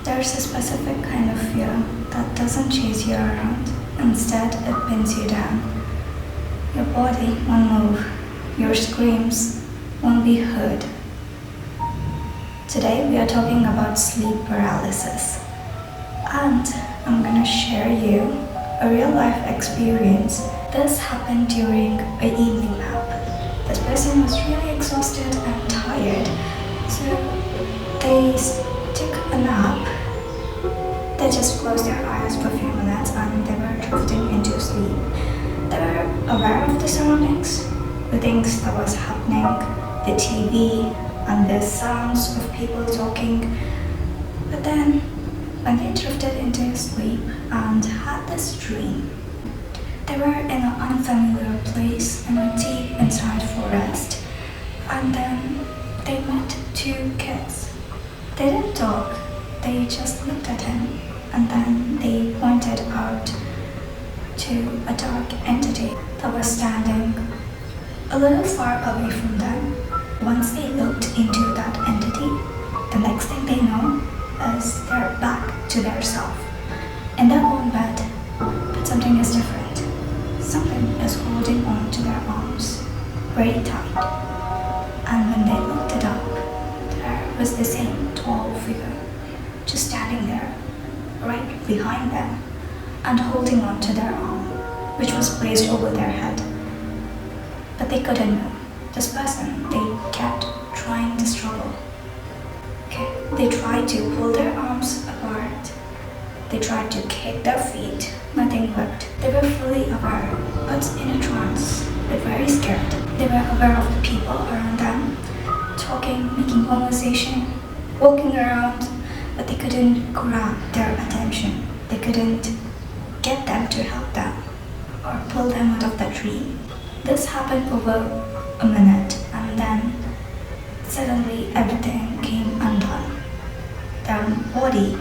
There's a specific kind of fear that doesn't chase you around. Instead, it pins you down. Your body won't move. Your screams won't be heard. Today, we are talking about sleep paralysis. And I'm gonna share you a real life experience. This happened during an evening nap. This person was really exhausted and tired, so they took a nap. They just closed their eyes for a few minutes and they were drifting into sleep. They were aware of the surroundings, the things that was happening, the TV and the sounds of people talking. But then, when they drifted into sleep and had this dream, they were in an unfamiliar place in a deep inside forest, and then they met two kids. They didn't talk, they just looked at him, and then they pointed out to a dark entity that was standing a little far away from them. Once they looked into that entity, the next thing they know is they're back to their self, in their own bed, but something is different. Something is holding on to their arms very tight. And when they looked it up, there was the same tall figure just standing there, right behind them, and holding on to their arm, which was placed over their head. But they couldn't move. This person, they kept trying to struggle. Okay, they tried to pull their arms apart. They tried to kick their feet. Nothing worked. They were fully aware, but in a trance. They're very scared. They were aware of the people around them, talking, making conversation, walking around, but they couldn't grab their attention. They couldn't get them to help them or pull them out of the dream. This happened over a minute, and then suddenly everything came undone. Their body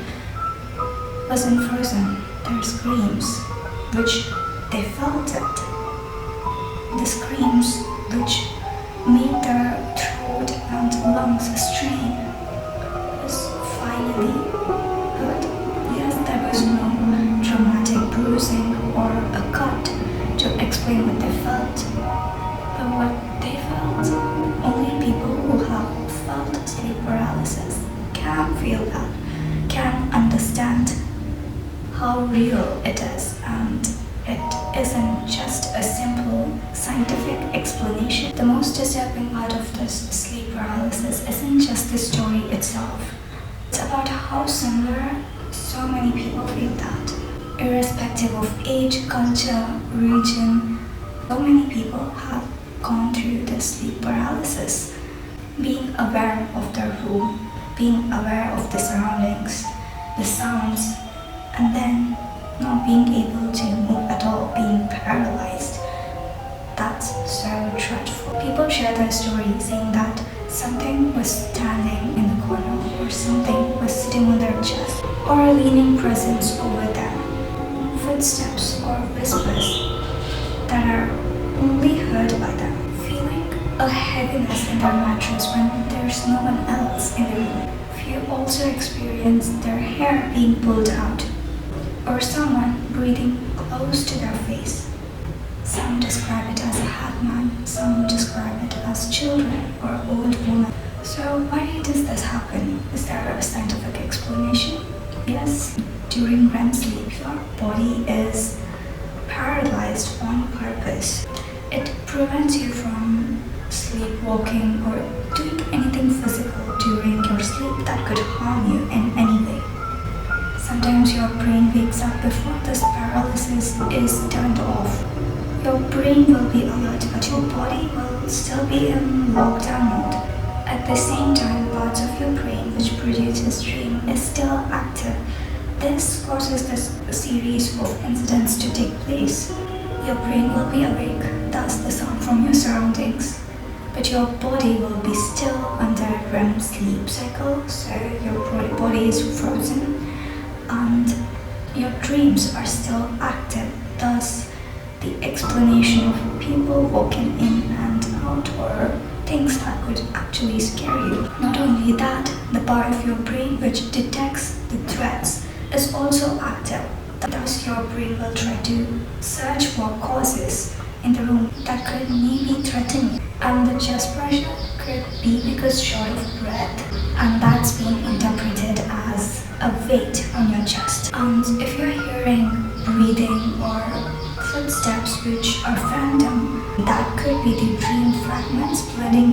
wasn't frozen. Their screams, which they felt it. The screams which made their throat and lungs strain was finally heard. Yes, there was no dramatic bruising or a cut to explain what they felt. But what they felt, only people who have felt sleep paralysis can feel that, can understand how real it is, and it isn't just a simple scientific explanation. The most disturbing part of this sleep paralysis isn't just the story itself. It's about how similar so many people feel that. Irrespective of age, culture, region, so many people have gone through this sleep paralysis. Being aware of their room, being aware of the surroundings, the sounds, and then not being able to move at all, being paralyzed. That's so dreadful. People share their story saying that something was standing in the corner, or something was sitting on their chest, or a leaning presence over them. Footsteps or whispers that are only heard by them. Feeling a heaviness in their mattress when there's no one else in the room. Few also experience their hair being pulled out, or someone breathing close to their face. Some describe it as a madman, some describe it as children or old women. So why does this happen? Is there a scientific explanation? Yes, during REM sleep, your body is paralyzed on purpose. It prevents you from sleepwalking or doing anything physical during your sleep that could harm you in any way. Sometimes your brain wakes up before this paralysis is turned off. Your brain will be alert, but your body will still be in lockdown mode. At the same time, parts of your brain which produces dream is still active. This causes this series of incidents to take place. Your brain will be awake, thus the sound from your surroundings, but your body will be still under REM sleep cycle, so your body is frozen and your dreams are still active. Thus, the explanation of people walking in and out or things that could actually scare you. Not only that, the part of your brain which detects the threats is also active. Thus, your brain will try to search for causes in the room that could maybe threaten you. And the chest pressure could be because short of breath, and that's being interpreted as a weight on your chest. And if you're hearing breathing or footsteps which are phantom, that could be the dream fragments blending